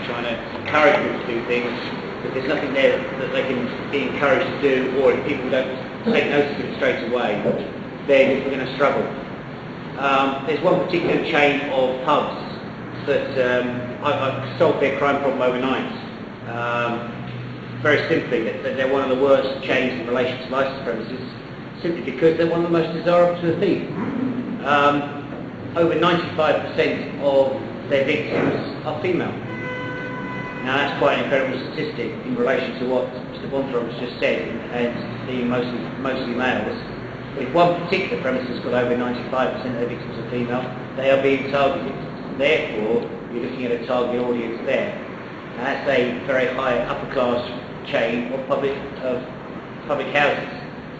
trying to encourage people to do things, but there's nothing there that they can be encouraged to do, or if people don't take notice of it straight away, then we're going to struggle. There's one particular chain of pubs that I've solved their crime problem overnight. Very simply, that they're one of the worst chains in relation to licensed premises, simply because they're one of the most desirable to the thief. Over 95% of their victims are female. Now that's quite an incredible statistic in relation to what Mr. Bonthorpe has just said, and being mostly males. But if one particular premise has got over 95% of their victims are female, they are being targeted. Therefore, you're looking at a target audience there. Now that's a very high upper class chain of public houses.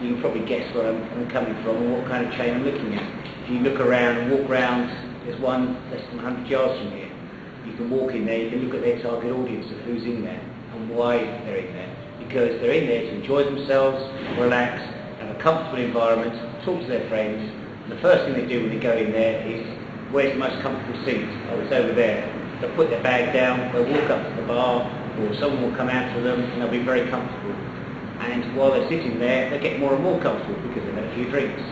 You can probably guess where I'm coming from and what kind of chain I'm looking at. If you look around and walk around, there's one less than 100 yards from here. You can walk in there, you can look at their target audience of who's in there and why they're in there. Because they're in there to enjoy themselves, relax, have a comfortable environment, talk to their friends. And the first thing they do when they go in there is, where's the most comfortable seat? Oh, it's over there. They'll put their bag down, they'll walk up to the bar, or someone will come out to them and they'll be very comfortable. And while they're sitting there, they get more and more comfortable because they've had a few drinks.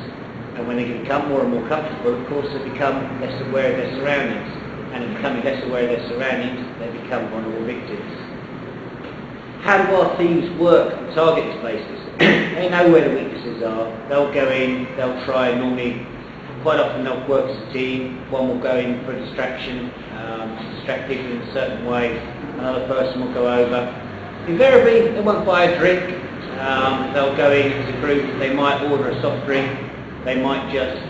And when they become more and more comfortable, of course, they become less aware of their surroundings. And in becoming less aware of their surroundings, they become vulnerable victims. How do our thieves work and target these places? They know where the weaknesses are. They'll go in, they'll try, and normally, quite often they'll work as a team. One will go in for a distraction, distract people in a certain way. Another person will go over. Invariably, they won't buy a drink. They'll go in as a group. They might order a soft drink. They might just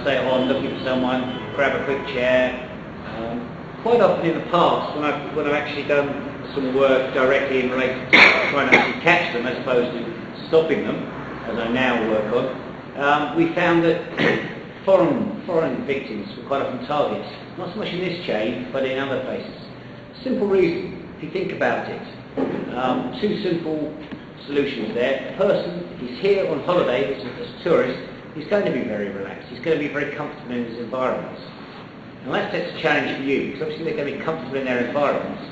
say, oh, I'm looking for someone, grab a quick chair. Quite often in the past, when I've actually done some work directly in relation to trying to actually catch them as opposed to stopping them, as I now work on, we found that foreign victims were quite often targets, not so much in this chain, but in other places. Simple reason, if you think about it. Two simple solutions there. A person, if he's here on holiday as a tourist, he's going to be very relaxed. He's going to be very comfortable in his environments. And that sets a challenge for you, because obviously they're going to be comfortable in their environments,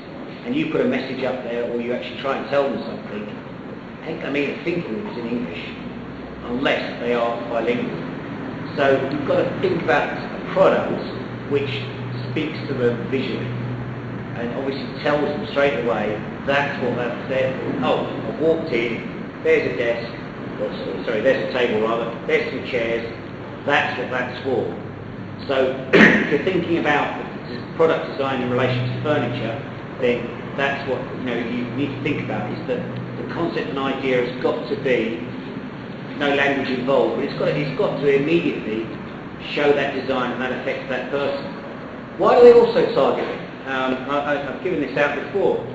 and you put a message up there, or you actually try and tell them something. I ain't going to mean thinking it's in English, unless they are bilingual. So you've got to think about a product which speaks to them visually, and obviously tells them straight away, that's what that's there for. Oh, I've walked in, there's a desk, there's a table rather, there's some chairs, that's what that's for. So if you're thinking about the product design in relation to furniture, then that's what you need to think about, is that the concept and idea has got to be no language involved, but it's got to immediately show that design and that affects that person. Why do they also target it? I've given this out before.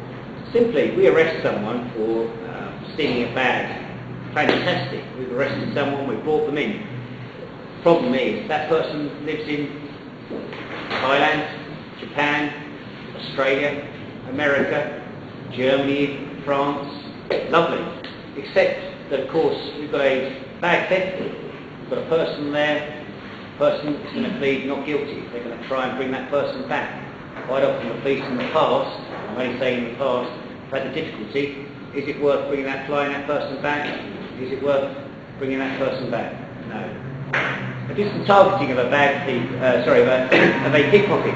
Simply, we arrest someone for stealing a bag. Fantastic. We've arrested someone, we've brought them in. Problem is, that person lives in Thailand, Japan, Australia, America, Germany, France. Lovely. Except that, of course, we've got a bag theft. We've got a person there. The person is going to plead not guilty. They're going to try and bring that person back. Quite often the police in the past, I'm only saying in the past, have had the difficulty. Is it worth flying that person back? Is it worth bringing that person back? No. I did some targeting of a bag thief, of a pickpocket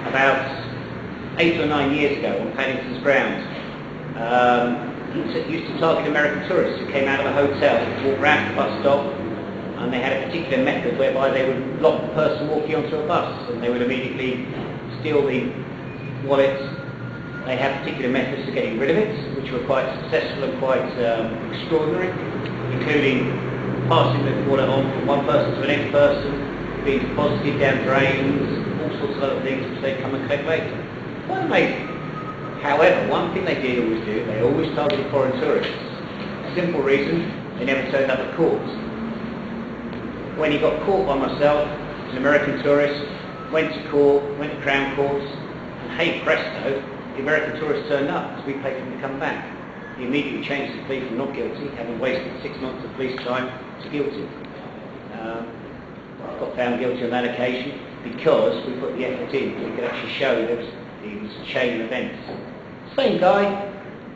about 8 or 9 years ago on Paddington's grounds. He used to target American tourists who came out of a hotel, walked round to the bus stop, and they had a particular method whereby they would block the person walking onto a bus, and they would immediately steal the wallet. They had particular methods of getting rid of it, which were quite successful and quite extraordinary, including passing the wallet on from one person to the next person, being deposited down drains, all sorts of other things which they come and collect later. Quite amazing. However, one thing they did always do, they always targeted foreign tourists. Simple reason, they never turned up at court. When he got caught by myself, an American tourist, went to court, went to Crown Courts, and hey presto, the American tourist turned up because we paid for him to come back. He immediately changed the plea from not guilty, having wasted 6 months of police time, to guilty. Got found guilty on that occasion because we put the effort in. We could actually show there was it was a chain of events. Same guy,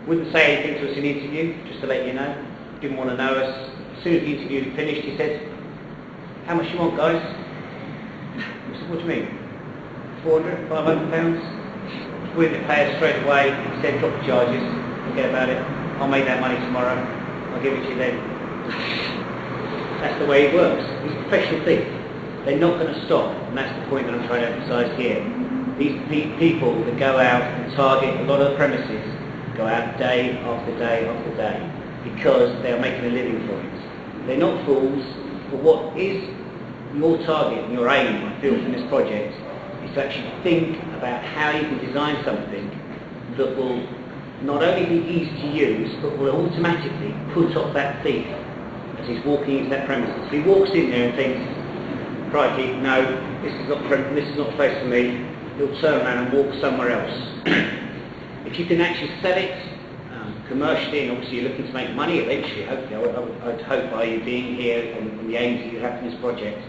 wouldn't say anything to us in the interview, just to let you know. Didn't want to know us. As soon as the interview had finished, he said, "How much you want, guys?" I said, "What do you mean? 400, 500 pounds?" We didn't pay us straight away. He said, "Drop the charges, forget about it. I'll make that money tomorrow. I'll give it to you then." That's the way it works. He's a professional thief. They're not going to stop, and that's the point that I'm trying to emphasise here. These people that go out and target a lot of the premises go out day after day after day because they're making a living from it. They're not fools, but what is your target and your aim, I feel, from this project is to actually think about how you can design something that will not only be easy to use, but will automatically put off that thief as he's walking into that premises. If he walks in there and thinks, "Crikey, no, this is not the place for me," he'll turn around and walk somewhere else. If you can actually sell it commercially, and obviously you're looking to make money eventually, hopefully, I'd hope by you being here and the aims that you have in this project,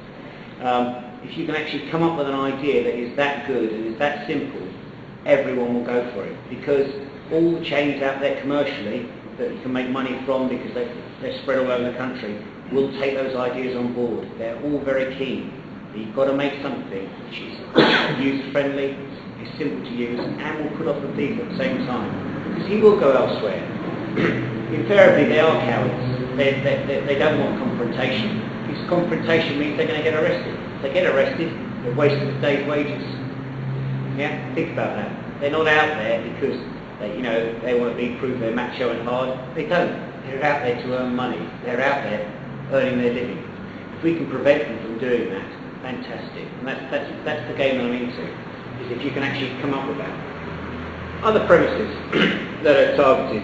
if you can actually come up with an idea that is that good and is that simple, everyone will go for it. Because all the chains out there commercially that you can make money from, because they're spread all over the country, will take those ideas on board. They're all very keen. You've got to make something which is user-friendly, is simple to use, and will put off the thief at the same time. Because he will go elsewhere. Invariably, they are cowards. They don't want confrontation. Because confrontation means they're going to get arrested. If they get arrested, they've wasted a day's wages. Yeah, think about that. They're not out there because they want to prove they're macho and hard. They don't. They're out there to earn money. They're out there earning their living. If we can prevent them from doing that, fantastic. And that's the game that I'm into. Is if you can actually come up with that. Other premises that are targeted.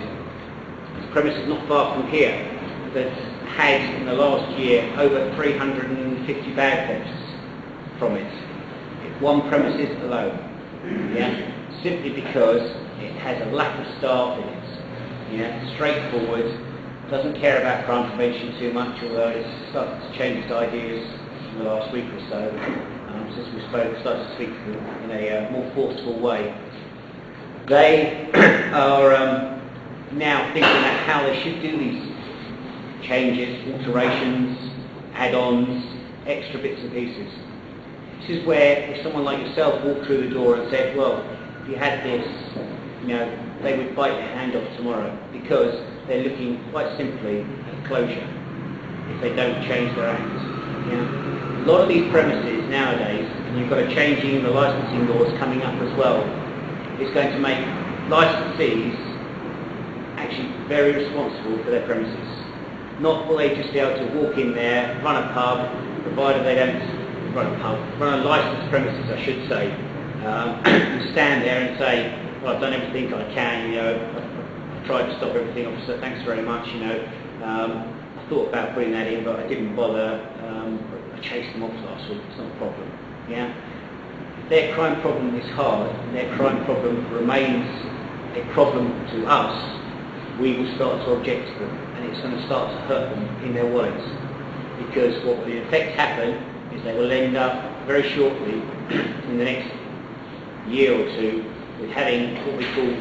There's premises not far from here that's had in the last year over 350 bag thefts from it. One premises alone. Yeah, simply because it has a lack of staff in it. Yeah, straightforward. Doesn't care about crime prevention too much, although it's started to change its ideas in the last week or so. Since we started to speak in a more forceful way. They are now thinking about how they should do these changes, alterations, add-ons, extra bits and pieces. This is where if someone like yourself walked through the door and said, "Well, if you had this, they would bite your hand off tomorrow," because they're looking quite simply at closure if they don't change their act. A lot of these premises nowadays, and you've got a changing in the licensing laws coming up as well, is going to make licensees actually very responsible for their premises. Not will they just be able to walk in there, run a pub, provided they don't run a licensed premises, I should say, and stand there and say, "Well, I've done everything I can, I've tried to stop everything, officer, thanks very much, I thought about putting that in, but I didn't bother, I chased them off last week, it's not a problem." Yeah? If their crime problem is hard, and their crime problem remains a problem to us, we will start to object to them, and it's going to start to hurt them in their wallets. Because what will in effect happen is they will end up very shortly, in the next year or two, with having what we call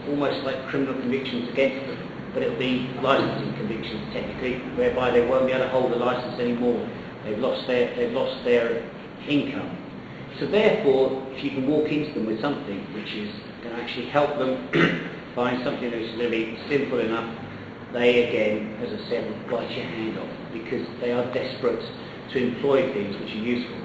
almost like criminal convictions against them, but it'll be licensing convictions technically, whereby they won't be able to hold the license anymore. They've lost their income. So therefore, if you can walk into them with something which is going to actually help them find something that's going to be simple enough, they again, as I said, will bite your hand off because they are desperate to employ things which are useful.